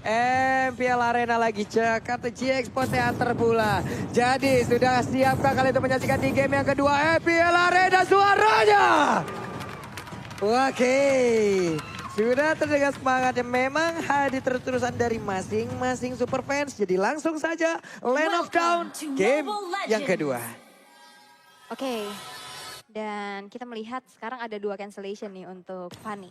MPL Arena lagi Jakarta GXPO Theater pula. Jadi sudah siapkah kalian untuk menyaksikan di game yang kedua MPL Arena suaranya? Oke. Sudah terdengar semangatnya, memang hadir terus-terusan dari masing-masing super fans. Jadi langsung saja Land of Dawn game yang kedua. Oke, dan kita melihat sekarang ada 2 cancellation nih untuk Fanny.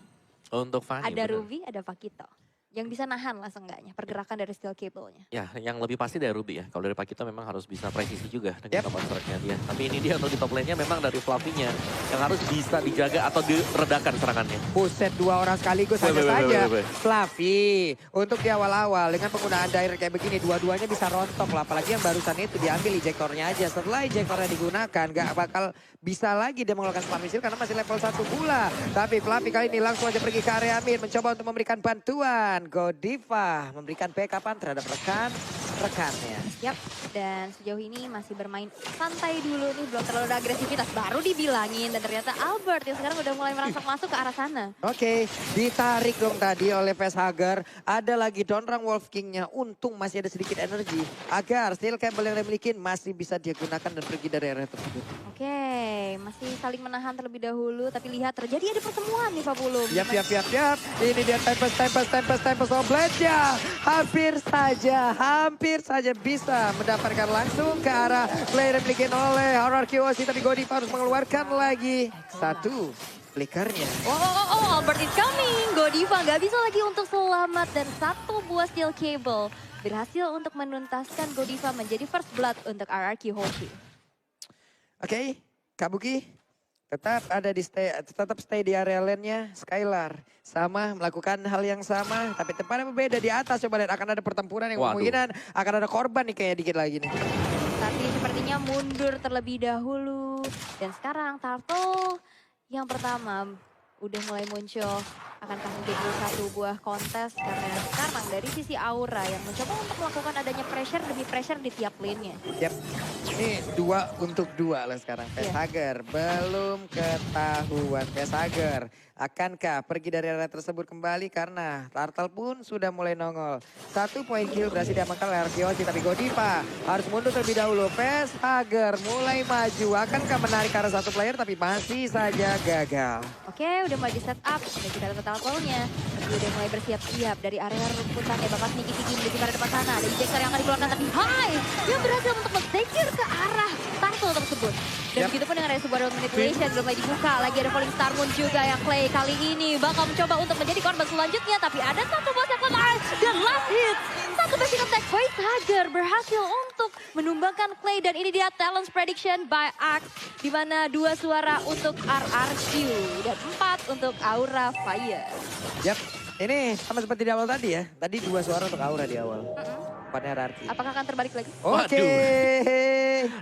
Untuk Fanny. Ada Ruby, ada Pakito. Yang bisa nahan lah seenggaknya pergerakan dari steel cable-nya. Ya, yang lebih pasti dari Ruby ya. Kalau dari Pakito memang harus bisa presisi juga dengan Yep. top strike-nya dia. Tapi ini dia untuk di top lane-nya memang dari Fluffy-nya yang harus bisa dijaga atau diredakan serangannya. Buset, 2 orang sekaligus hanya saja. Fluffy, untuk di awal-awal dengan penggunaan direct kayak begini, dua-duanya bisa rontok lah. Apalagi yang barusan itu diambil ejectornya aja. Setelah ejectornya digunakan, gak bakal bisa lagi dia mengeluarkan smart missile karena masih level 1 pula. Tapi Fluffy kali ini langsung aja pergi ke area mid, mencoba untuk memberikan bantuan. Godiva memberikan backupan terhadap rekan-rekannya. Yap, dan sejauh ini masih bermain santai dulu nih, belum terlalu ada agresivitas. Baru dibilangin dan ternyata Albert yang sekarang udah mulai merangsang masuk ke arah sana. Oke, ditarik dong tadi oleh Facehugger. Ada lagi Donrang Wolf King-nya. Untung masih ada sedikit energi. Agar steel cable yang dia miliki masih bisa dia gunakan dan pergi dari area tersebut. Oke, masih saling menahan terlebih dahulu. Tapi lihat terjadi ada pertemuan nih Pak Pulung. Yap. Ini dia Tempest of Blade-nya. Hampir saja bisa mendapatkan langsung ke arah player yang dimiliki oleh RRQOC. Tapi Godiva harus mengeluarkan lagi satu flickernya. Oh, Albert is coming. Godiva nggak bisa lagi untuk selamat dan satu buah steel cable berhasil untuk menuntaskan Godiva menjadi first blood untuk RRQ Hoki. Oke, Kabuki tetap ada tetap stay di area lane-nya. Skylar sama melakukan hal yang sama, tapi tempatnya berbeda di atas. Coba lihat, akan ada pertempuran yang kemungkinan akan ada korban nih kayak dikit lagi nih. Tapi sepertinya mundur terlebih dahulu. Dan sekarang Turtle yang pertama udah mulai muncul. Akankah mungkin satu buah kontes karena sekarang dari sisi Aura yang mencoba untuk melakukan adanya pressure demi pressure di tiap lane-nya. Yap, ini 2 untuk 2 lah sekarang. Facehugger belum ketahuan. Facehugger akankah pergi dari area tersebut kembali karena Turtle pun sudah mulai nongol. 1 poin kill berhasil diamankan oleh RRQOC, tapi Godiva harus mundur terlebih dahulu. Facehugger mulai maju, akankah menarik ke arah satu player tapi masih saja gagal. Oke, udah mulai di setup, udah kita dapat Turtle-nya. Udah mulai bersiap-siap dari area rumputan ya, bakal sneaky menuju pada depan sana. Ada ejector yang akan dikeluarkan tapi Hai yang berhasil untuk men-secure ke arah Turtle tersebut. Dan begitu pun dengan ada sebuah round manipulation belum mulai dibuka. Lagi ada Falling Star Moon juga yang Clay kali ini bakal mencoba untuk menjadi korban selanjutnya. Tapi ada satu boss yang kelar dan last hit. Satu basic attack Facehugger berhasil untuk menumbangkan Clay. Dan ini dia Talents Prediction by Axe. Dimana 2 suara untuk RRQ dan 4 untuk Aura Fire. Yap, ini sama seperti di awal tadi ya. Tadi 2 suara untuk Aura di awal. Depannya RRQ. Apakah akan terbalik lagi? Oke.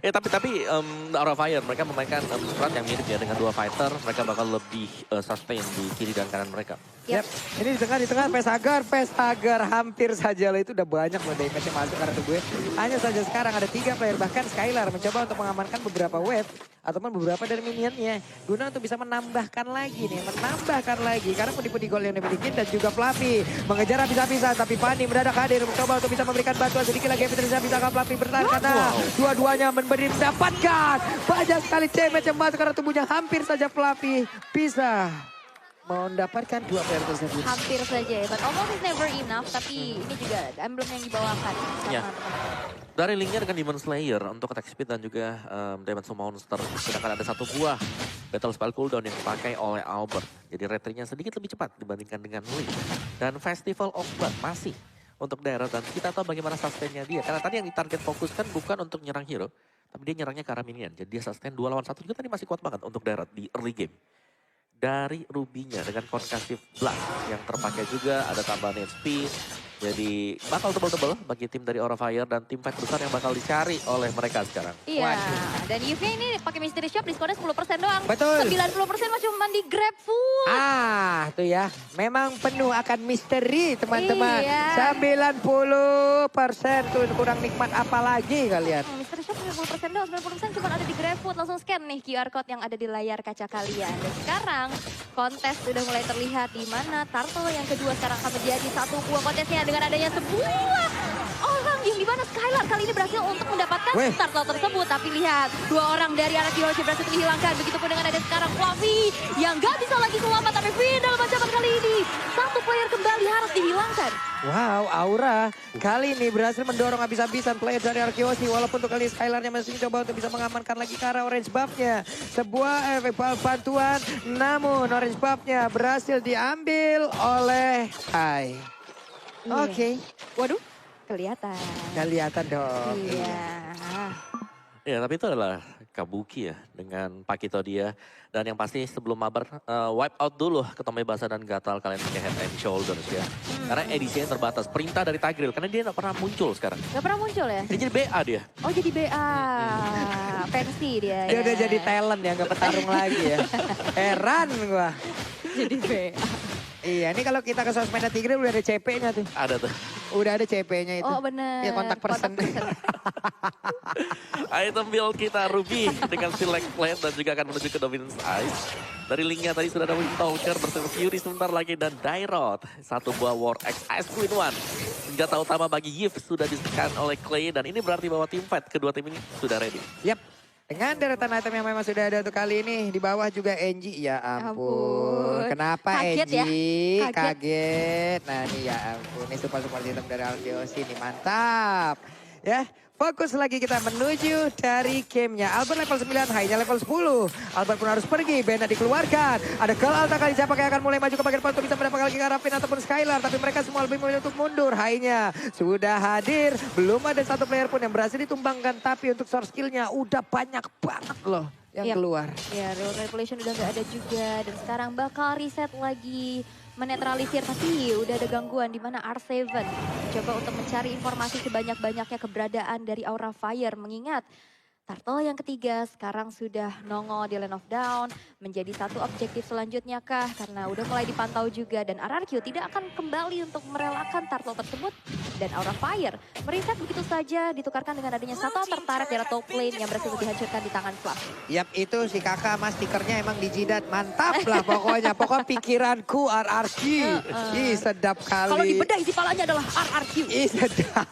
Ya tapi Aura Fire mereka memainkan strat yang mirip ya dengan 2 fighter. Mereka bakal lebih sustain di kiri dan kanan mereka. Yap. Ini di tengah Facehugger hampir saja lah, itu udah banyak loh damage-nya masuk karena tuh gue. Hanya saja sekarang ada 3 player, bahkan Skylar mencoba untuk mengamankan beberapa wave ataupun beberapa dari minionnya. Guna untuk bisa menambahkan lagi karena pudi-pudi gol yang dimiliki dan juga Fluffy mengejar habis-habisan. Tapi Fanny mendadak hadir mencoba untuk bisa memberikan bantuan sedikit lagi. Bisa Fluffy bertahan karena dua-duanya mendapatkan banyak sekali damage yang masuk karena tubuhnya. Hampir saja Fluffy bisa mendapatkan 2 player tersebut. Hampir saja ya, but almost is never enough. Tapi ini juga emblem yang dibawakan sama Ya. teman-teman. Dari linknya dengan Demon Slayer untuk attack speed dan juga damage monster. Sedangkan ada 1 buah battle spell cooldown yang dipakai oleh Albert. Jadi retry-nya sedikit lebih cepat dibandingkan dengan Link. Dan Festival of Blood masih untuk daerah, dan kita tahu bagaimana sustain-nya dia. Karena tadi yang ditarget fokuskan bukan untuk nyerang hero, tapi dia nyerangnya ke arah minion. Jadi dia sustain 2 lawan 1 juga tadi masih kuat banget untuk daerah di early game. Dari Ruby-nya dengan Concussive Blast yang terpakai juga, ada tambahan HP. Jadi bakal tebel-tebel bagi tim dari Aura Fire dan tim fight besar yang bakal dicari oleh mereka sekarang. Iya, dan Yuki ini pakai Mystery Shop diskonnya 10% doang. Betul. 90% mah cuma di Grab Food. Tuh ya. Memang penuh akan misteri teman-teman. Iya. 90% tuh kurang nikmat apalagi kalian. Mystery Shop 90% doang, 90% cuma ada di Grab Food. Langsung scan nih QR Code yang ada di layar kaca kalian. Dan sekarang kontes sudah mulai terlihat di mana Turtle yang kedua sekarang akan menjadi satu buah kontesnya. dengan adanya sebuah orang yang dimana Skylar kali ini berhasil untuk mendapatkan turtle tersebut. Tapi lihat, 2 orang dari anak Yoshi berhasil dihilangkan. Begitupun dengan ada sekarang Fluffy yang gak bisa lagi selamat. Tapi final ancaman kali ini, 1 player kembali harus dihilangkan. Wow, Aura kali ini berhasil mendorong habis-habisan player dari Arkeosi. Walaupun untuk kali Skylarnya masih mencoba untuk bisa mengamankan lagi ke arah orange buff-nya. Sebuah efek bantuan, namun orange buff-nya berhasil diambil oleh Hai. Oke. Waduh, kelihatan. Kelihatan dong. Iya. Ya, tapi itu adalah Kabuki ya dengan Pakito dia. Dan yang pasti sebelum mabar, wipe out dulu Ketombe Basah dan Gatal kalian pakai head and shoulders ya. Karena edisinya terbatas. Perintah dari Tigreal, karena dia gak pernah muncul sekarang. Gak pernah muncul ya? Dia jadi BA dia. Oh jadi BA, pensi dia Dia ya. udah jadi talent ya, nggak petarung lagi ya. Heran gua. Jadi BA. Iya, ini kalau kita ke sosmed Tigreal udah ada CP-nya tuh. Ada tuh. Udah ada CP-nya itu. Oh bener. Ya kontak person. Item build kita Ruby dengan Select Plate dan juga akan menuju ke Dominance Ice. Dari linknya tadi sudah ada Windtalker bersama Fury sebentar lagi dan Dairot. 1 buah War X Ice Queen 1. Senjata utama bagi Yves sudah disekan oleh Clay dan ini berarti bahwa tim fight kedua tim ini sudah ready. Yap. Dengan deretan item yang memang sudah ada untuk kali ini. Di bawah juga Enji. Ya ampun. Kenapa Kaget Enji? ya? Kaget. Nah ini ya ampun. Ini support item dari Arkeosi ini. Mantap. Ya. Fokus lagi kita menuju dari gamenya. Albert level 9, Hai-nya level 10. Albert pun harus pergi, Bena dikeluarkan. Ada Gal Alta kali siapa yang akan mulai maju ke bagian depan untuk bisa mendapatkan lagi Arafin ataupun Skylar. Tapi mereka semua lebih memilih untuk mundur. Hai-nya sudah hadir. Belum ada 1 player pun yang berhasil ditumbangkan. Tapi untuk source skill-nya udah banyak banget loh yang keluar. Ya, Real Manipulation udah gak ada juga. Dan sekarang bakal reset lagi. Menetralisir, tapi udah ada gangguan di mana R7 coba untuk mencari informasi sebanyak-banyaknya keberadaan dari Aura Fire. Mengingat Turtle yang ketiga sekarang sudah nongol di Land of Dawn. Menjadi 1 objektif selanjutnya kah? Karena udah mulai dipantau juga dan RRQ tidak akan kembali untuk merelakan Turtle tersebut. Dan Aura Fire mereset begitu saja ditukarkan dengan adanya 1 tertarik dari top lane yang berhasil dihancurkan di tangan Fluffy. Yap, itu si kakak mas stikernya emang dijidat. Mantap lah pokoknya. Pokoknya pikiranku RRQ. Ih sedap kali. Kalau dibedah isi palanya adalah RRQ. Ih sedap.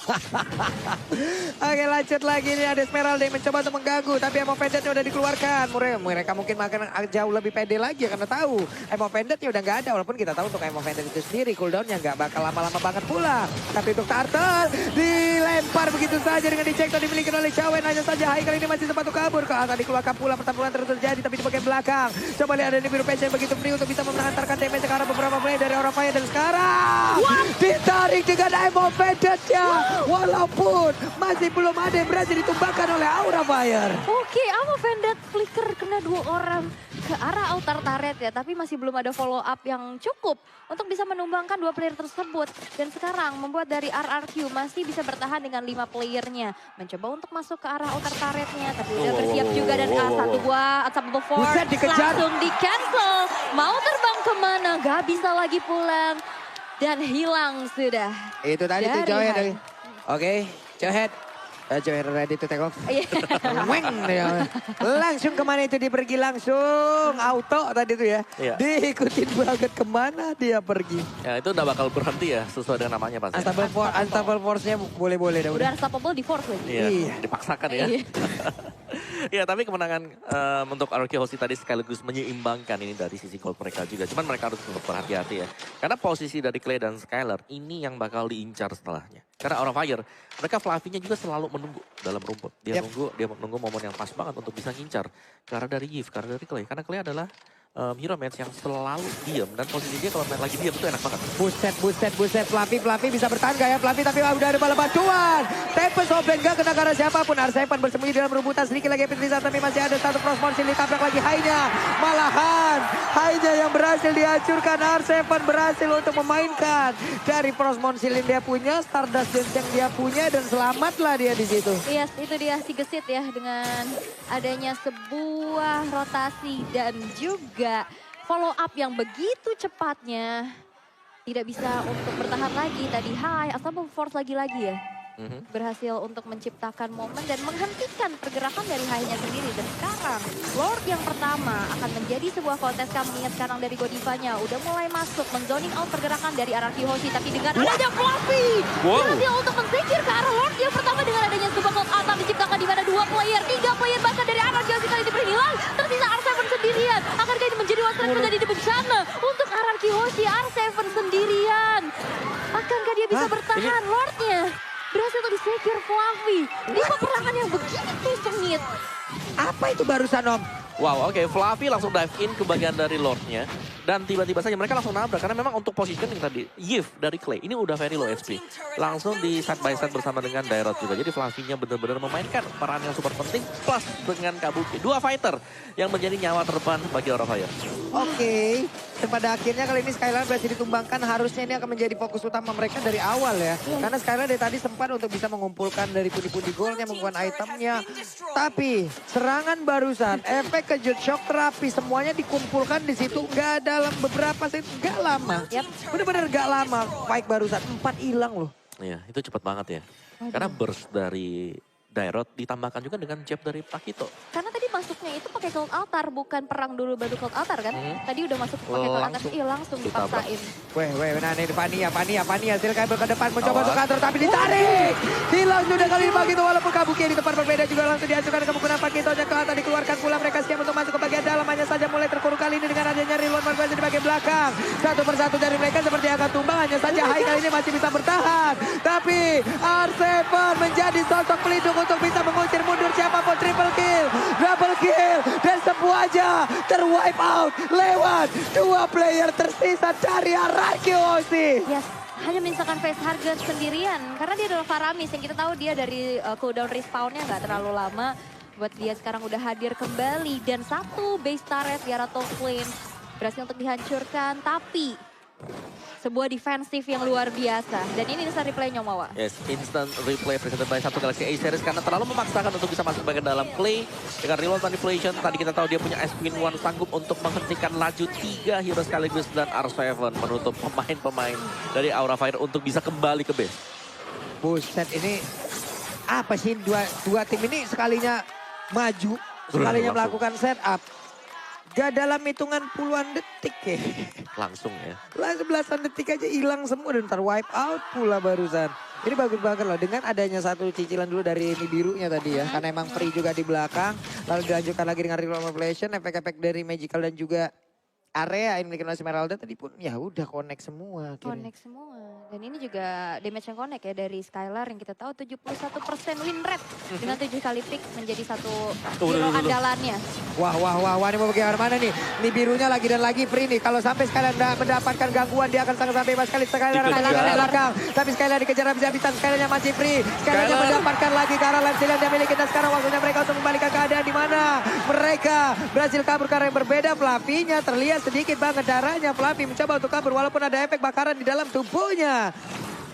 Oke lanjut lagi nih ada Esmeralda yang mencoba untuk mengganggu. Tapi Emo Pendetnya udah dikeluarkan. Mereka mungkin makan jauh lebih pede lagi ya, karena tahu Emo Pendetnya udah nggak ada. Walaupun kita tahu untuk Emo Pendet itu sendiri cooldownnya nggak bakal lama-lama banget pula. Tapi untuk Turtle dilempar begitu saja dengan ejector dimiliki oleh Chawen. Hanya saja Hai kali ini masih sempat kabur. Ke atas dikeluarkan pula, pertempuran terus terjadi tapi di bagian belakang. Coba lihat ada ini biru PC yang begitu free untuk bisa mengantarkan damage ke arah beberapa player dari Aura Fire. Dan sekarang ditarik dengan Emo Pendetnya. Walaupun masih belum ada yang berhasil ditumbangkan oleh Aura Fire. Oke, Emo Pendet flicker kena 2 orang ke arah altar turret ya. Tapi masih belum ada follow up yang cukup untuk bisa menumbangkan 2 player tersebut. Dan sekarang membuat dari RRQ masih bisa bertahan dengan 5 playernya. Mencoba untuk masuk ke arah altar turretnya. Tapi udah bersiap juga dan A1 buah Unstoppable Force Buset, dikejar. langsung di cancel. Mau terbang kemana, gak bisa lagi pulang. Dan hilang sudah. Itu tadi tuh Dari Johead. Hai. Oke, Johead. Johead ready to take off. Iya. Weng, dia. Langsung kemana itu dia pergi langsung. Auto tadi tuh ya. Iya. Diikutin banget kemana dia pergi. Ya itu udah bakal berhenti ya sesuai dengan namanya pasti. Unstoppable Force-nya boleh-boleh dah. Udah Unstoppable di force lagi. Iya, Iya. dipaksakan ya. Iya. Ya tapi kemenangan untuk RRQ Hosti tadi sekaligus menyeimbangkan ini dari sisi gold mereka juga. Cuman mereka harus tetap berhati-hati ya. Karena posisi dari Clay dan Skylar ini yang bakal diincar setelahnya. Karena Aura Fire, mereka Fluffy-nya juga selalu menunggu dalam rumput. Dia menunggu momen yang pas banget untuk bisa ngincar. Karena dari Yves, karena dari Clay. Karena Clay adalah hero match yang selalu diam. Dan posisi dia kalau main lagi diam itu enak banget. Buset. Fluffy bisa bertahan gak ya Fluffy, tapi udah ada bala bantuan. Tempest Open gak kena karena siapapun. R7 bersembunyi dalam rebutan sedikit lagi Petrisa, tapi masih ada 1 crossbow ditabrak lagi Hai-nya. Malahan Hai-nya yang berhasil dihancurkan. R7 berhasil untuk memainkan dari crossbow yang dia punya, Stardust Dance yang dia punya, dan selamatlah dia di situ. Yes, itu dia si gesit ya dengan adanya sebuah rotasi dan juga follow up yang begitu cepatnya. Tidak bisa untuk bertahan lagi tadi. Hai, Unstoppable Force lagi-lagi ya. berhasil untuk menciptakan momen dan menghentikan pergerakan dari Hai-nya sendiri. Dan sekarang Lord yang pertama akan menjadi sebuah kontes. Kami ingat sekarang dari Godivanya udah mulai masuk menzoning out pergerakan dari Anarchy Hoshi, tapi dengan adanya Fluffy berhasil untuk mensecure ke arah Lord yang pertama dengan adanya Super Cloud Attack diciptakan di mana 2 player, 3 player bahkan dari Anarchy Hoshi kali ini berhilang. Tersisa R7 sendirian. Akankah ini menjadi one strike menjadi bencana untuk Anarchy Hoshi? R7 sendirian. Akankah dia bisa bertahan? Lordnya berhasil untuk di-secure Fluffy. Ini peperangan yang begitu sengit. Apa itu barusan Om? Wow, oke. Fluffy langsung dive in ke bagian dari Lordnya. Dan tiba-tiba saja mereka langsung nabrak. Karena memang untuk positioning tadi, Yif dari Clay, ini udah very low HP. Langsung di side by side bersama dengan Dairot juga. Jadi Fluffy-nya benar-benar memainkan peran yang super penting. Plus dengan Kabuki. 2 fighter yang menjadi nyawa terdepan bagi Aura Fire. Oke. Dan pada akhirnya kali ini Skylar berhasil ditumbangkan. Harusnya ini akan menjadi fokus utama mereka dari awal ya. Karena Skylar dari tadi sempat untuk bisa mengumpulkan dari pundi-pundi golnya, mengumpulkan itemnya. Tapi serangan barusan, efek kejut, shock terapi, semuanya dikumpulkan di situ. Nggak dalam beberapa set, nggak lama. Bener-bener nggak lama. Fight barusan, 4 hilang loh. Iya, itu cepat banget ya. Karena burst dari Dairot ditambahkan juga dengan jab dari Pakito. Karena tadi masuknya itu pakai Cloud Altar, bukan perang dulu baru Cloud Altar kan? Tadi udah masuk pakai Cloud Altar, langsung dipaksain. Weh, nah ini Pania, Silkaiber ke depan mencoba untuk kantor tapi ditarik. Hilang sudah kali ini begitu walaupun Kabuki di tempat berbeda juga langsung dihancurkan kemungkinan Pakitonya ke atas dikeluarkan pula. Mereka siap untuk masuk ke bagian dalam, hanya saja mulai terkurung kali ini dengan adanya reload Marquez di bagian belakang. Satu persatu dari mereka seperti akan tumbang, hanya saja Hai kali ini masih bisa bertahan. Tapi R7 menjadi sosok pelindung untuk bisa mengusir mundur siapapun. Triple kill, double kill, dan semuanya terwipe out lewat 2 player tersisa dari Anarchy Hoshi. Yes, hanya menyisakan face harga sendirian. Karena dia adalah Faramis yang kita tahu dia dari cooldown respawnnya nggak terlalu lama. Buat dia sekarang udah hadir kembali. Dan 1 base turret di arah top lane berhasil untuk dihancurkan. Tapi sebuah defensif yang luar biasa. Dan ini instant replay Nyomawa. Yes, instant replay presented by satu Galaxy A series karena terlalu memaksakan untuk bisa masuk bagian dalam play. Dengan reload manipulation, tadi kita tahu dia punya S-Win 1 sanggup untuk menghentikan laju 3 hero sekaligus dan R7 menutup pemain-pemain dari Aura Fire untuk bisa kembali ke base. Buset, ini apa sih dua tim ini sekalinya maju, sekalinya melakukan setup. Gak dalam hitungan puluhan detik ya. Langsung ya. Langsung belasan detik aja hilang semua dan ntar wipe out pula barusan. Ini bagus banget loh dengan adanya satu cicilan dulu dari ini birunya tadi ya. Karena emang free juga di belakang. Lalu dilanjutkan lagi dengan reload manipulation, efek-efek dari magical dan juga area yang dimiliki oleh Esmeralda tadi pun ya udah connect semua. Connect semua. Dan ini juga damage yang connect ya dari Skylar yang kita tahu 71% win rate. Dengan 7 kali pick menjadi satu hero andalannya. Wah, ini mau bagaimana nih? Ini birunya lagi dan lagi free nih. Kalau sampai Skylar mendapatkan gangguan, dia akan sangat bebas sekali. Skylar akan di belakang. Tapi Skylar dikejar habis-habisan. Skylarnya masih free. Skylarnya mendapatkan lagi ke arah left yang dia miliki. Dan sekarang waktunya mereka untuk membalikan keadaan di mana mereka berhasil kabur ke arah yang berbeda. Fluffy-nya terlihat sedikit banget darahnya. Fluffy mencoba untuk kabur walaupun ada efek bakaran di dalam tubuhnya.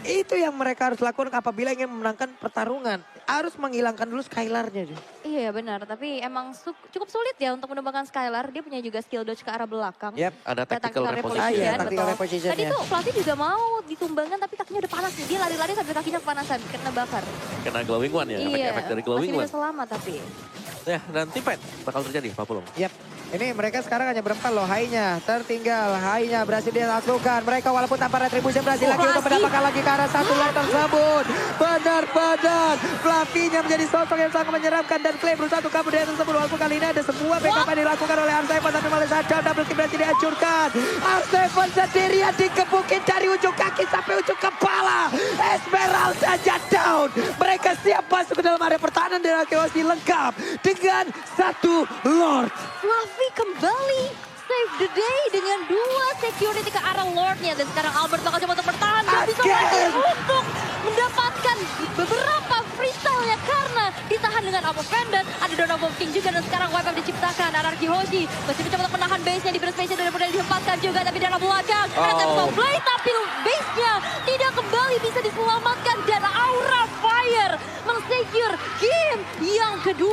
Itu yang mereka harus lakukan apabila ingin memenangkan pertarungan. Harus menghilangkan dulu Skylar-nya. Iya benar, tapi emang cukup sulit ya untuk menemukan Skylar. Dia punya juga skill dodge ke arah belakang. Yep, ada tactical reposition. Iya, tactical reposition. Tadi tuh Fluffy juga mau ditumbangkan tapi kakinya udah panas nih. Dia lari-lari sampai kakinya kepanasan, kena bakar. Kena glowing one ya, efek dari glowing masih one. bisa selamat tapi. Ya, dan team fight bakal terjadi, Pak Pulung. Yap. Ini mereka sekarang hanya berempat loh, Hai-nya tertinggal, Hai-nya berhasil dilakukan. Mereka walaupun tanpa retribusi berhasil lagi untuk mendapatkan lagi ke arah satu line tersebut. Benar-benar Fluffy-nya menjadi sosok yang sangat menyeramkan dan Clay berusaha untuk kabur dari tersebut. Walaupun kali ini ada semua backup yang dilakukan oleh R7 tapi malah saja double kill berhasil dihancurkan. R7 sendirian dikepukin dari ujung kaki sampai ujung kepala. Esmeralda down. Mereka siap masuk ke dalam area pertahanan dan Anarchy lengkap dengan satu Lord. Fluffy kembali save the day dengan 2 security ke arah Lordnya. Dan sekarang Albert bakal coba untuk bertahan. Dan bisa lagi untuk mendapatkan beberapa freestyle-nya. Karena ditahan dengan Alpha Vendor. Ada Dawn of King juga dan sekarang wipe up diciptakan. Anarchy Hoshi masih mencoba untuk menahan base-nya di burst base-nya. Dan kemudian dihempaskan juga tapi dalam belakang. Ada Tactical Play tapi base-nya tidak kembali bisa diselamatkan. Dan Aura Fire men-secure game yang kedua.